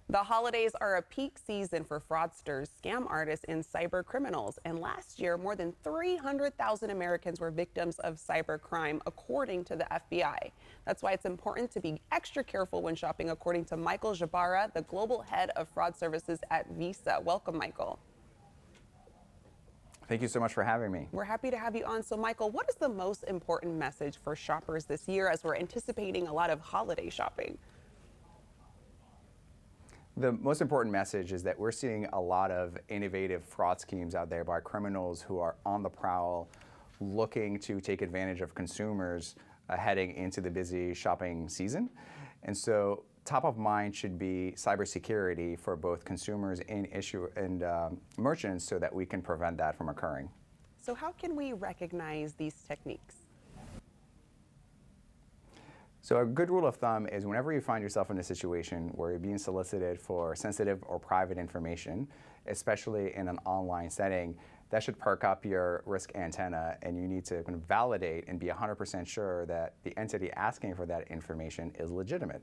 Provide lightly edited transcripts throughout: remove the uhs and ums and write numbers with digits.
The holidays are a peak season for fraudsters, scam artists, and cyber criminals. And last year, more than 300,000 Americans were victims of cybercrime, according to the FBI. That's why it's important to be extra careful when shopping, according to Michael Jabara, the global head of fraud services at Visa. Welcome, Michael. Thank you so much for having me. We're happy to have you on. So, Michael, what is the most important message for shoppers this year as we're anticipating a lot of holiday shopping? The most important message is that we're seeing a lot of innovative fraud schemes out there by criminals who are on the prowl, looking to take advantage of consumers heading into the busy shopping season. And so top of mind should be cybersecurity for both consumers and merchants so that we can prevent that from occurring. So how can we recognize these techniques? So a good rule of thumb is whenever you find yourself in a situation where you're being solicited for sensitive or private information, especially in an online setting, that should perk up your risk antenna, and you need to kind of validate and be 100% sure that the entity asking for that information is legitimate.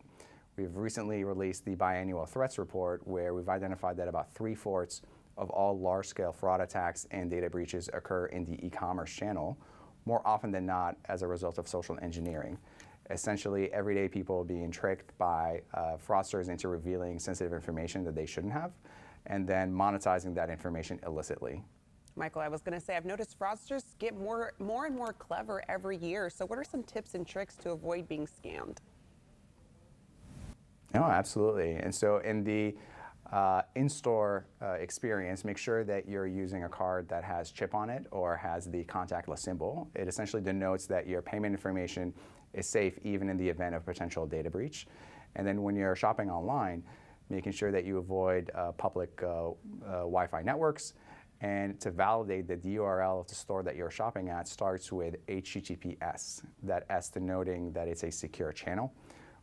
We've recently released the biannual threats report, where we've identified that about 3/4 of all large-scale fraud attacks and data breaches occur in the e-commerce channel, more often than not as a result of social engineering. Essentially, everyday people being tricked by fraudsters into revealing sensitive information that they shouldn't have, and then monetizing that information illicitly. Michael, I was going to say, I've noticed fraudsters get more and more clever every year. So what are some tips and tricks to avoid being scammed? No, absolutely. And so in the in-store experience, make sure that you're using a card that has chip on it or has the contactless symbol. It essentially denotes that your payment information is safe even in the event of potential data breach. And then when you're shopping online, making sure that you avoid public Wi-Fi networks. And to validate that the URL of the store that you're shopping at starts with HTTPS, that S denoting that it's a secure channel.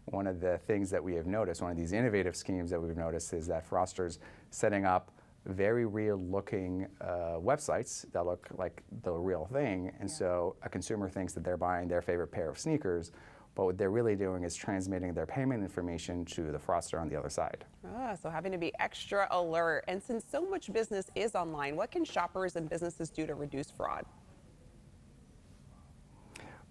One of the things that we have noticed, one of these innovative schemes that we've noticed, is that fraudsters setting up very real-looking websites that look like the real thing, and so a consumer thinks that they're buying their favorite pair of sneakers, but what they're really doing is transmitting their payment information to the fraudster on the other side. So having to be extra alert. And since so much business is online, what can shoppers and businesses do to reduce fraud?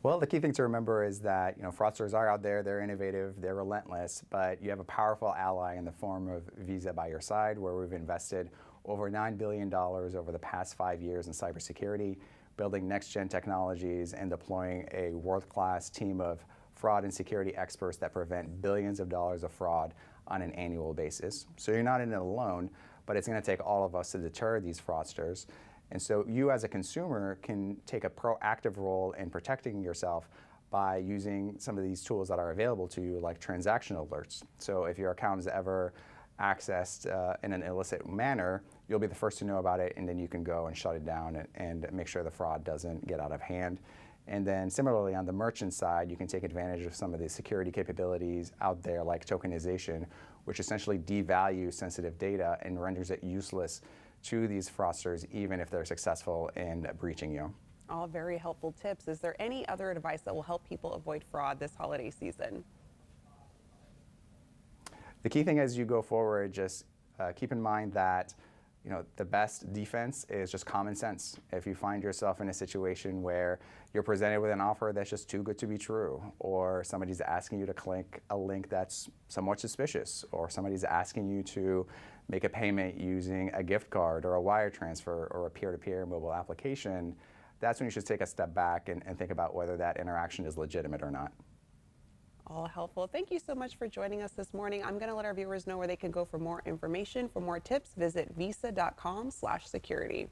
Well, the key thing to remember is that fraudsters are out there, they're innovative, they're relentless, but you have a powerful ally in the form of Visa by your side, where we've invested over $9 billion over the past 5 years in cybersecurity, building next-gen technologies and deploying a world-class team of fraud and security experts that prevent billions of dollars of fraud on an annual basis. So you're not in it alone, but it's going to take all of us to deter these fraudsters. And so you as a consumer can take a proactive role in protecting yourself by using some of these tools that are available to you, like transaction alerts. So if your account is ever accessed in an illicit manner, you'll be the first to know about it, and then you can go and shut it down and make sure the fraud doesn't get out of hand. And then similarly, on the merchant side, you can take advantage of some of the security capabilities out there, like tokenization, which essentially devalues sensitive data and renders it useless to these fraudsters, even if they're successful in breaching you. All very helpful tips. Is there any other advice that will help people avoid fraud this holiday season? The key thing as you go forward, just keep in mind that the best defense is just common sense. If you find yourself in a situation where you're presented with an offer that's just too good to be true, or somebody's asking you to click a link that's somewhat suspicious, or somebody's asking you to make a payment using a gift card or a wire transfer or a peer-to-peer mobile application, that's when you should take a step back and think about whether that interaction is legitimate or not. All helpful. Thank you so much for joining us this morning. I'm going to let our viewers know where they can go for more information. For more tips, visit visa.com/security.